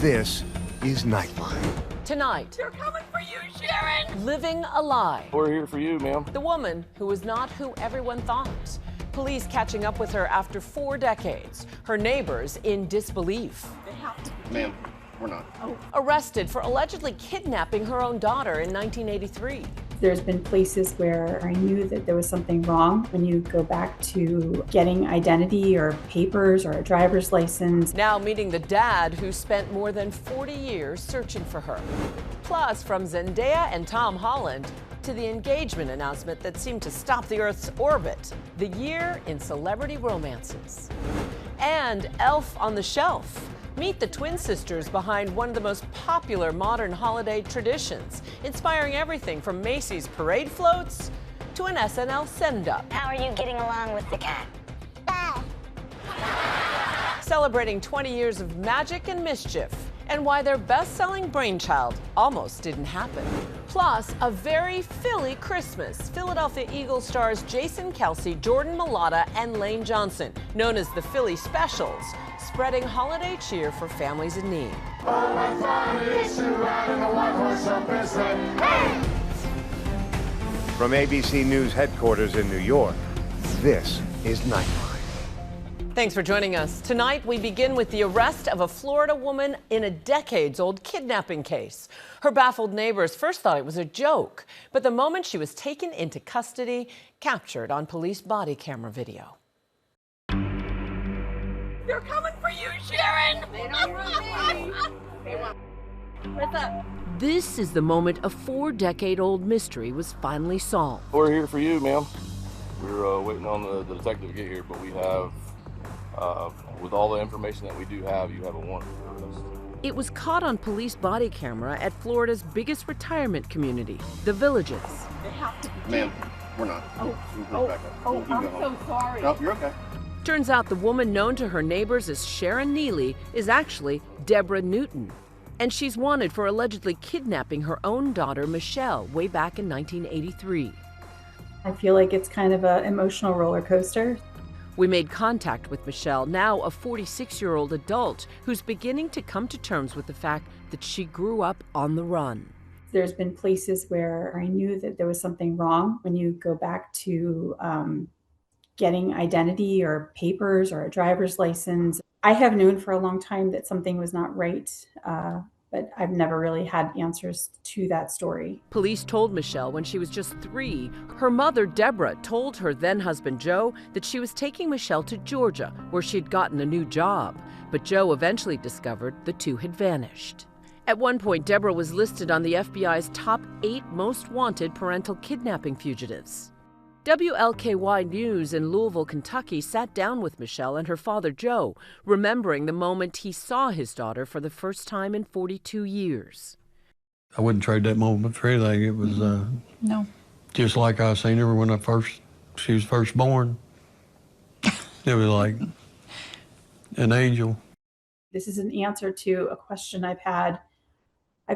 This is Nightline. Tonight, they're coming for you, Sharon! living a lie. We're here for you, ma'am. The woman who was not who everyone thought. Police catching up with her after 4 decades. Her neighbors in disbelief. They have to. Ma'am, we're not. Arrested for allegedly kidnapping her own daughter in 1983. There's been places where I knew that there was something wrong when you go back to getting identity or papers or a driver's license. Now meeting the dad who spent more than 40 years searching for her. Plus, from Zendaya and Tom Holland to the engagement announcement that seemed to stop the Earth's orbit. The year in celebrity romances. And Elf on the Shelf. Meet the twin sisters behind one of the most popular modern holiday traditions, inspiring everything from Macy's parade floats to an SNL send-up. How are you getting along with the cat? Celebrating 20 years of magic and mischief, and why their best-selling brainchild almost didn't happen. Plus, a very Philly Christmas. Philadelphia Eagles stars Jason Kelce, Jordan Mailata, and Lane Johnson, known as the Philly Specials, spreading holiday cheer for families in need. From ABC News headquarters in New York, this is Nightline. Thanks for joining us. Tonight, we begin with the arrest of a Florida woman in a decades-old kidnapping case. Her baffled neighbors first thought it was a joke, but the moment she was taken into custody, captured on police body camera video. They're coming for you, Sharon! They don't want me. What's up? This is the moment a 4-decade-old mystery was finally solved. We're here for you, ma'am. We're waiting on the detective to get here, but we have, with all the information that we do have, you have a warrant for arrest. It was caught on police body camera at Florida's biggest retirement community, The Villages. They have to. Ma'am, we're not. I'm so sorry. No, you're okay. Turns out the woman known to her neighbors as Sharon Neely is actually Deborah Newton. And she's wanted for allegedly kidnapping her own daughter, Michelle, way back in 1983. I feel like it's kind of an emotional roller coaster. We made contact with Michelle, now a 46-year-old adult who's beginning to come to terms with the fact that she grew up on the run. There's been places where I knew that there was something wrong when you go back to getting identity or papers or a driver's license. I have known for a long time that something was not right, but I've never really had answers to that story. Police told Michelle when she was just 3, her mother, Deborah, told her then-husband, Joe, that she was taking Michelle to Georgia, where she'd gotten a new job. But Joe eventually discovered the two had vanished. At one point, Deborah was listed on the FBI's top 8 most wanted parental kidnapping fugitives. WLKY News in Louisville, Kentucky sat down with Michelle and her father, Joe, remembering the moment he saw his daughter for the first time in 42 years. I wouldn't trade that moment for anything. It was No. just like I seen her when she was first born. It was like an angel. This is an answer to a question I've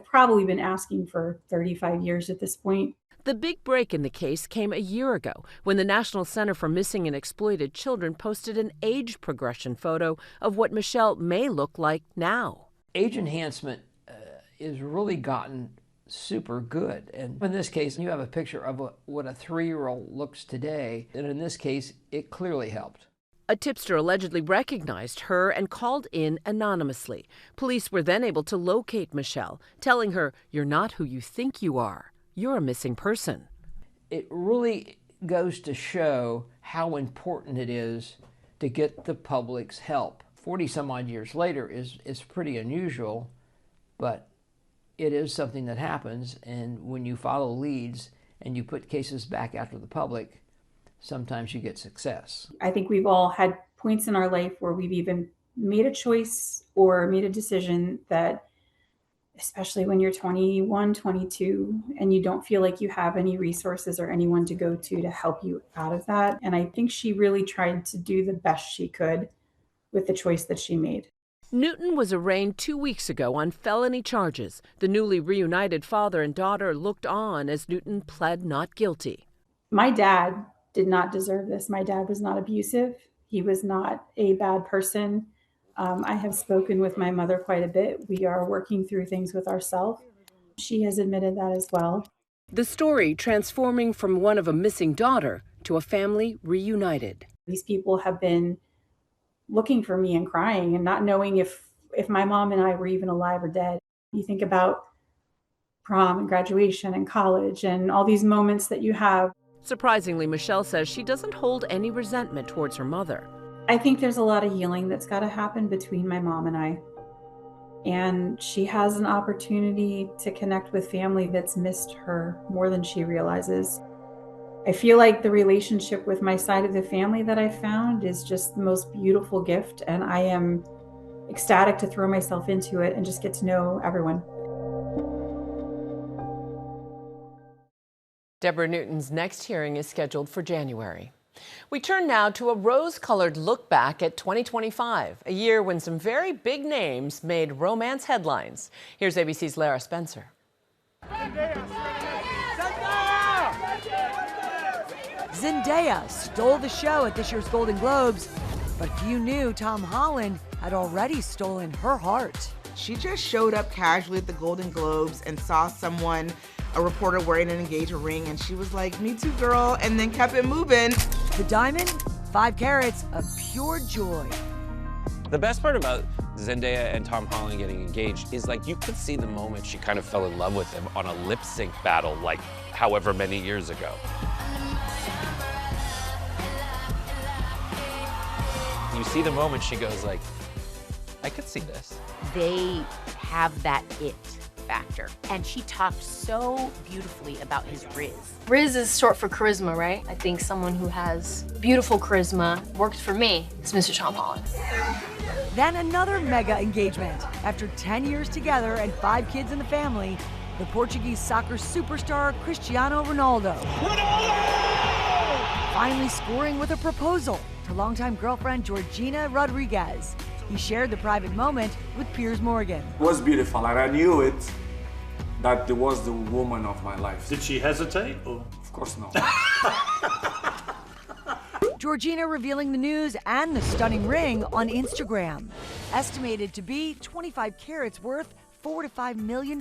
probably been asking for 35 years at this point. The big break in the case came a year ago when the National Center for Missing and Exploited Children posted an age progression photo of what Michelle may look like now. Age enhancement is really gotten super good. And in this case, you have a picture of what a 3-year-old looks today. And in this case, it clearly helped. A tipster allegedly recognized her and called in anonymously. Police were then able to locate Michelle, telling her, "You're not who you think you are. You're a missing person." It really goes to show how important it is to get the public's help. 40 some odd years later is pretty unusual, but it is something that happens, and when you follow leads and you put cases back out to the public, sometimes you get success. I think we've all had points in our life where we've even made a choice or made a decision that, especially when you're 21, 22, and you don't feel like you have any resources or anyone to go to help you out of that. And I think she really tried to do the best she could with the choice that she made. Newton was arraigned 2 weeks ago on felony charges. The newly reunited father and daughter looked on as Newton pled not guilty. My dad did not deserve this. My dad was not abusive. He was not a bad person. I have spoken with my mother quite a bit. We are working through things with ourselves. She has admitted that as well. The story transforming from one of a missing daughter to a family reunited. These people have been looking for me and crying and not knowing if my mom and I were even alive or dead. You think about prom and graduation and college and all these moments that you have. Surprisingly, Michelle says she doesn't hold any resentment towards her mother. I think there's a lot of healing that's got to happen between my mom and I. And she has an opportunity to connect with family that's missed her more than she realizes. I feel like the relationship with my side of the family that I found is just the most beautiful gift, and I am ecstatic to throw myself into it and just get to know everyone. Deborah Newton's next hearing is scheduled for January. We turn now to a rose-colored look back at 2025, a year when some very big names made romance headlines. Here's ABC's Lara Spencer. Zendaya stole the show at this year's Golden Globes, but few knew Tom Holland had already stolen her heart. She just showed up casually at the Golden Globes and saw someone, a reporter, wearing an engagement ring, and she was like, "Me too, girl," and then kept it moving. The diamond, 5 carats of pure joy. The best part about Zendaya and Tom Holland getting engaged is, like, you could see the moment she kind of fell in love with him on a lip sync battle, like, however many years ago. You see the moment she goes like, I could see this. They have that it factor. And she talked so beautifully about his Riz. Riz is short for charisma, right? I think someone who has beautiful charisma worked for me is Mr. Tom Holland. Then another mega engagement. After 10 years together and 5 kids in the family, the Portuguese soccer superstar Cristiano Ronaldo finally scoring with a proposal to longtime girlfriend Georgina Rodriguez. He shared the private moment with Piers Morgan. It was beautiful, and I knew it, that it was the woman of my life. Did she hesitate? Or? Of course not. Georgina revealing the news and the stunning ring on Instagram. Estimated to be 25 carats worth, $4 to $5 million.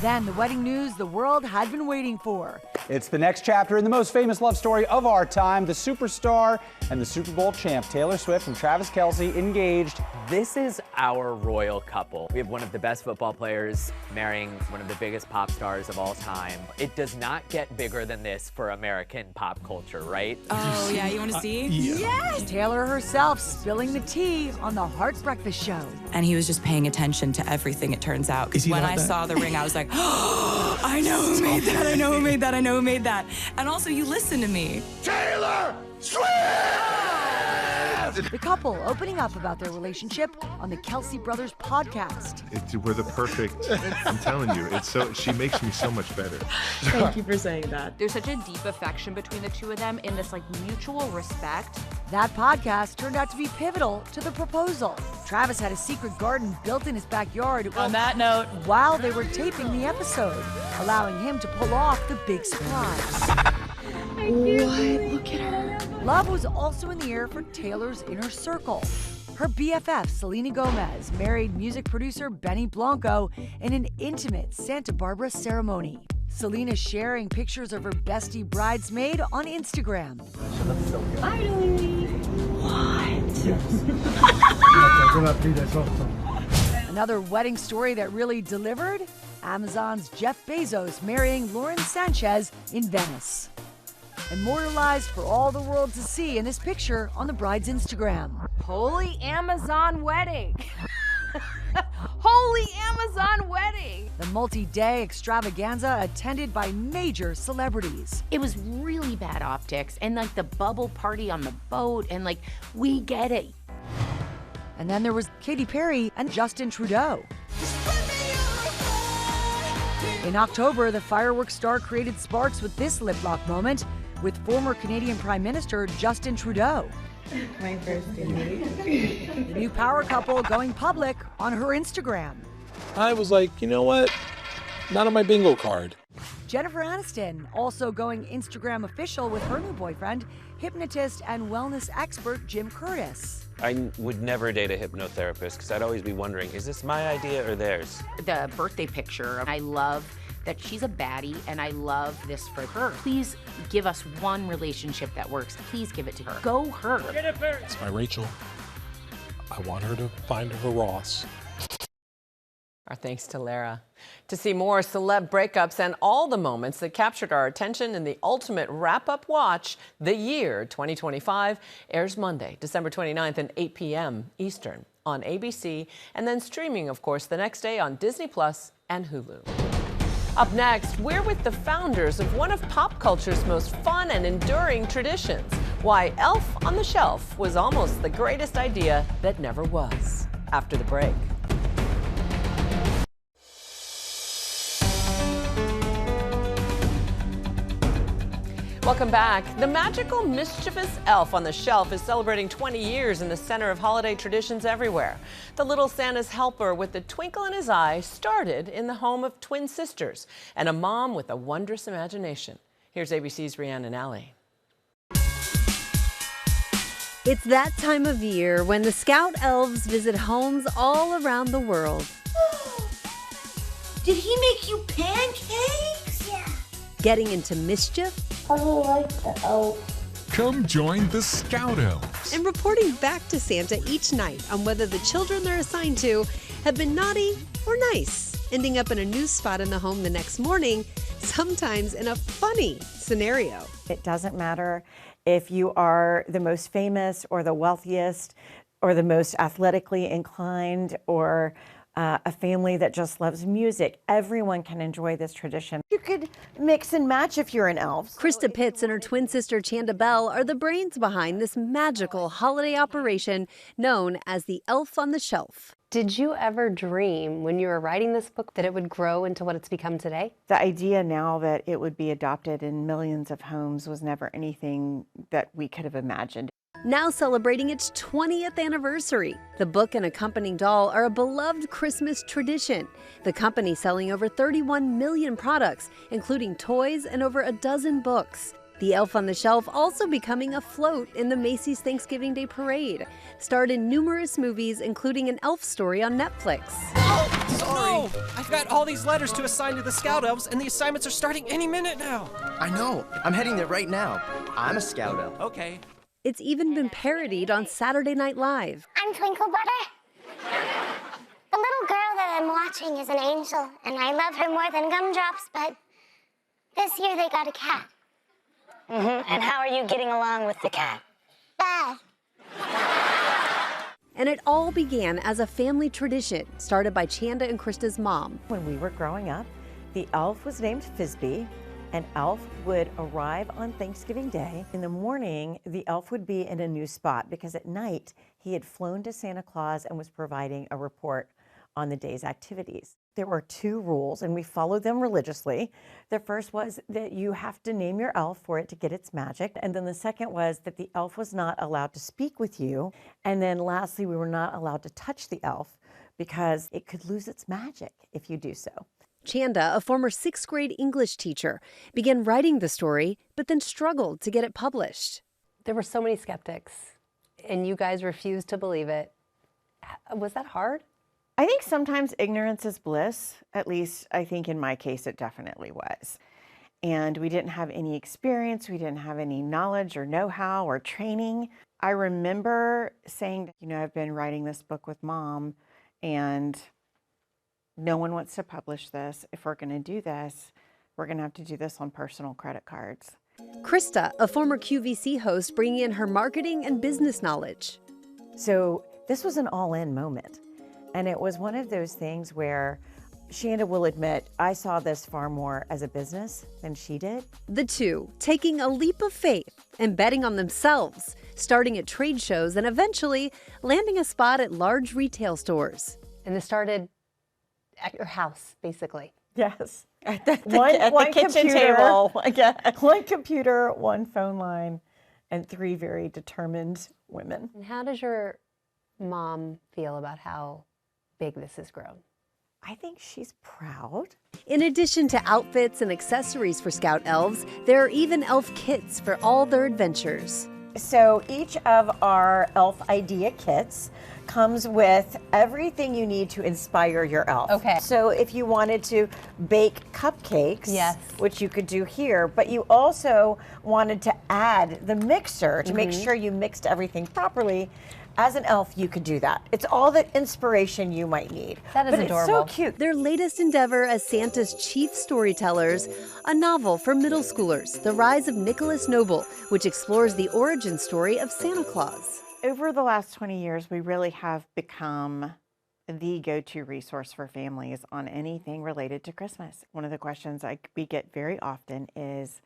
Then the wedding news the world had been waiting for. It's the next chapter in the most famous love story of our time. The superstar and the Super Bowl champ Taylor Swift and Travis Kelce engaged. This is our royal couple. We have one of the best football players marrying one of the biggest pop stars of all time. It does not get bigger than this for American pop culture, right? Oh, yeah, you want to see? Yes! Taylor herself spilling the tea on the Heart Breakfast show. And he was just paying attention to everything, it turns out. Because when I saw the ring, I was like, oh, I know who made that, I know who made that, I know who made that. And also, you listen to me. Taylor Swift! The couple opening up about their relationship on the Kelce Brothers podcast. We're the perfect, I'm telling you, she makes me so much better. Thank you for saying that. There's such a deep affection between the two of them in this like mutual respect. That podcast turned out to be pivotal to the proposal. Travis had a secret garden built in his backyard. On that note, while they were taping the episode, allowing him to pull off the big surprise. What? Look at her. Love was also in the air for Taylor's inner circle. Her BFF, Selena Gomez, married music producer Benny Blanco in an intimate Santa Barbara ceremony. Selena sharing pictures of her bestie bridesmaid on Instagram. Finally. What? Another wedding story that really delivered? Amazon's Jeff Bezos marrying Lauren Sanchez in Venice. Immortalized for all the world to see in this picture on the bride's Instagram. Holy Amazon wedding. Holy Amazon wedding. The multi-day extravaganza attended by major celebrities. It was really bad optics and like the bubble party on the boat and like, we get it. And then there was Katy Perry and Justin Trudeau. In October, the fireworks star created sparks with this lip lock moment with former Canadian Prime Minister Justin Trudeau. My first date. The new power couple going public on her Instagram. I was like, you know what? Not on my bingo card. Jennifer Aniston also going Instagram official with her new boyfriend, hypnotist and wellness expert Jim Curtis. I would never date a hypnotherapist because I'd always be wondering, is this my idea or theirs? The birthday picture, I love that she's a baddie, and I love this for her. Please give us one relationship that works. Please give it to her. Go her. It's my Rachel. I want her to find her Ross. Our thanks to Lara. To see more celeb breakups and all the moments that captured our attention in the ultimate wrap-up watch, The Year 2025 airs Monday, December 29th at 8 p.m. Eastern on ABC, and then streaming, of course, the next day on Disney Plus and Hulu. Up next, we're with the founders of one of pop culture's most fun and enduring traditions, why Elf on the Shelf was almost the greatest idea that never was. After the break. Welcome back. The magical, mischievous elf on the shelf is celebrating 20 years in the center of holiday traditions everywhere. The little Santa's helper with the twinkle in his eye started in the home of twin sisters and a mom with a wondrous imagination. Here's ABC's Rhiannon Alley. It's that time of year when the Scout Elves visit homes all around the world. Did he make you pancakes? Yeah. Getting into mischief. I like the elf. Come join the Scout Elves. And reporting back to Santa each night on whether the children they're assigned to have been naughty or nice, ending up in a news spot in the home the next morning, sometimes in a funny scenario. It doesn't matter if you are the most famous or the wealthiest or the most athletically inclined or a family that just loves music. Everyone can enjoy this tradition. You could mix and match if you're an elf. Krista Pitts and her twin sister Chanda Bell are the brains behind this magical holiday operation known as the Elf on the Shelf. Did you ever dream when you were writing this book that it would grow into what it's become today? The idea now that it would be adopted in millions of homes was never anything that we could have imagined. Now celebrating its 20th anniversary, the book and accompanying doll are a beloved Christmas tradition. The company selling over 31 million products, including toys and over a dozen books. The Elf on the Shelf also becoming a float in the Macy's Thanksgiving Day Parade. Starred in numerous movies, including an elf story on Netflix. Oh, sorry. No! I've got all these letters to assign to the Scout Elves, and the assignments are starting any minute now. I know. I'm heading there right now. I'm a Scout Elf. Okay. It's even been parodied on Saturday Night Live. I'm Twinkle Butter. The little girl that I'm watching is an angel, and I love her more than gumdrops, but this year they got a cat. And how are you getting along with the cat? Bad. And it all began as a family tradition started by Chanda and Krista's mom. When we were growing up, the elf was named Fizbee. An elf would arrive on Thanksgiving Day. In the morning, the elf would be in a new spot because at night he had flown to Santa Claus and was providing a report on the day's activities. There were 2 rules, and we followed them religiously. The first was that you have to name your elf for it to get its magic. And then the second was that the elf was not allowed to speak with you. And then lastly, we were not allowed to touch the elf because it could lose its magic if you do so. Chanda, a former 6th grade English teacher, began writing the story, but then struggled to get it published. There were so many skeptics, and you guys refused to believe it. Was that hard? I think sometimes ignorance is bliss. At least I think in my case it definitely was. And we didn't have any experience, we didn't have any knowledge or know-how or training. I remember saying, I've been writing this book with Mom, and no one wants to publish this. If we're going to do this, we're going to have to do this on personal credit cards. Krista, a former QVC host, bringing in her marketing and business knowledge. So this was an all-in moment. And it was one of those things where Chanda will admit, I saw this far more as a business than she did. The two taking a leap of faith and betting on themselves, starting at trade shows and eventually landing a spot at large retail stores. And this started at your house, basically. Yes. At the kitchen table. One computer, one phone line, and 3 very determined women. And how does your mom feel about how big this has grown? I think she's proud. In addition to outfits and accessories for Scout elves, there are even elf kits for all their adventures. So each of our elf idea kits comes with everything you need to inspire your elf. Okay. So if you wanted to bake cupcakes, yes, which you could do here, but you also wanted to add the mixer to make sure you mixed everything properly, as an elf, you could do that. It's all the inspiration you might need. That is adorable. It's so cute. Their latest endeavor as Santa's chief storytellers, a novel for middle schoolers, The Rise of Nicholas Noble, which explores the origin story of Santa Claus. Over the last 20 years, we really have become the go-to resource for families on anything related to Christmas. One of the questions we get very often is,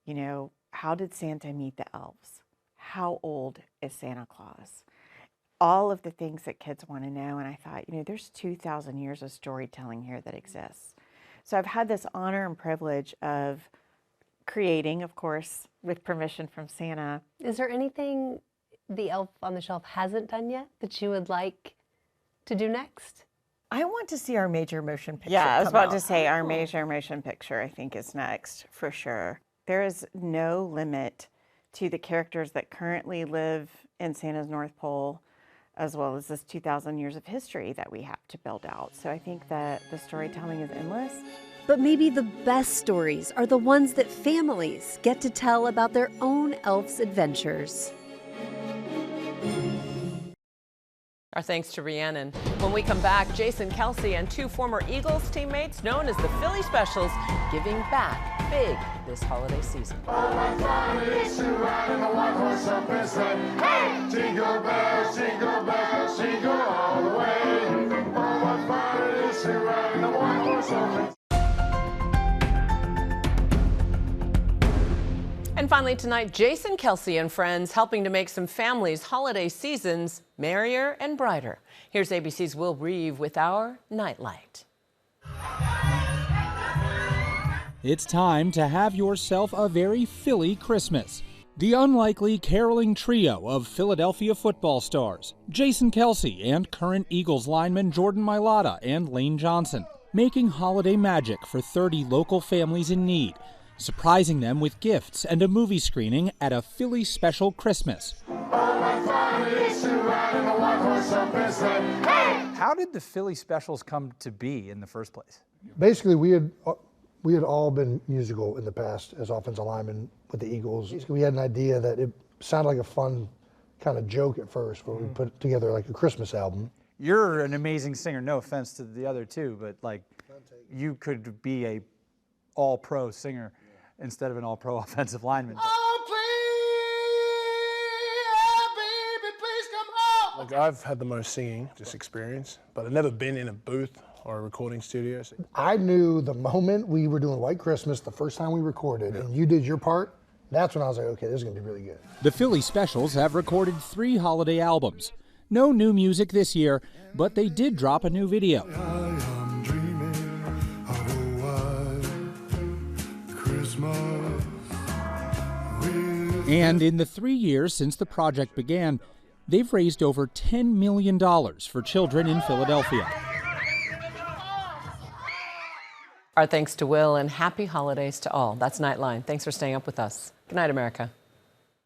you know, how did Santa meet the elves? How old is Santa Claus? All of the things that kids want to know. And I thought, you know, there's 2,000 years of storytelling here that exists. So I've had this honor and privilege of creating, of course, with permission from Santa. Is there anything the elf on the shelf hasn't done yet that you would like to do next? I want to see our major motion picture. Yeah, I was come about out. to say our major motion picture, I think, is next for sure. There is no limit to the characters that currently live in Santa's North Pole, as well as this 2,000 years of history that we have to build out. So I think that the storytelling is endless. But maybe the best stories are the ones that families get to tell about their own elf's adventures. Our thanks to Rhiannon. When we come back, Jason Kelce and two former Eagles teammates known as the Philly Specials giving back big this holiday season. Oh, what fun it is to ride in a one-horse open sleigh. Hey! Jingle bells, jingle all the way. Oh, what fun it is to ride in a one-horse open sleigh. And finally tonight, Jason Kelce and friends helping to make some families' holiday seasons merrier and brighter. Here's ABC's Will Reeve with our Nightlight. It's time to have yourself a very Philly Christmas. The unlikely caroling trio of Philadelphia football stars, Jason Kelce and current Eagles linemen Jordan Mailata and Lane Johnson, making holiday magic for 30 local families in need, surprising them with gifts and a movie screening at a Philly Special Christmas. How did the Philly Specials come to be in the first place? Basically, we had all been musical in the past as offensive linemen with the Eagles. We had an idea that it sounded like a fun kind of joke at first, where we put together like a Christmas album. You're an amazing singer, no offense to the other two, but like you could be a all-pro singer instead of an all-pro offensive lineman. Like I've had the most singing just experience, but I've never been in a booth or a recording studio. I knew the moment we were doing White Christmas, the first time we recorded, and you did your part, that's when I was like, okay, this is gonna be really good. The Philly Specials have recorded 3 holiday albums. No new music this year, but they did drop a new video. And in the 3 years since the project began, they've raised over $10 million for children in Philadelphia. Our thanks to Will and happy holidays to all. That's Nightline. Thanks for staying up with us. Good night, America.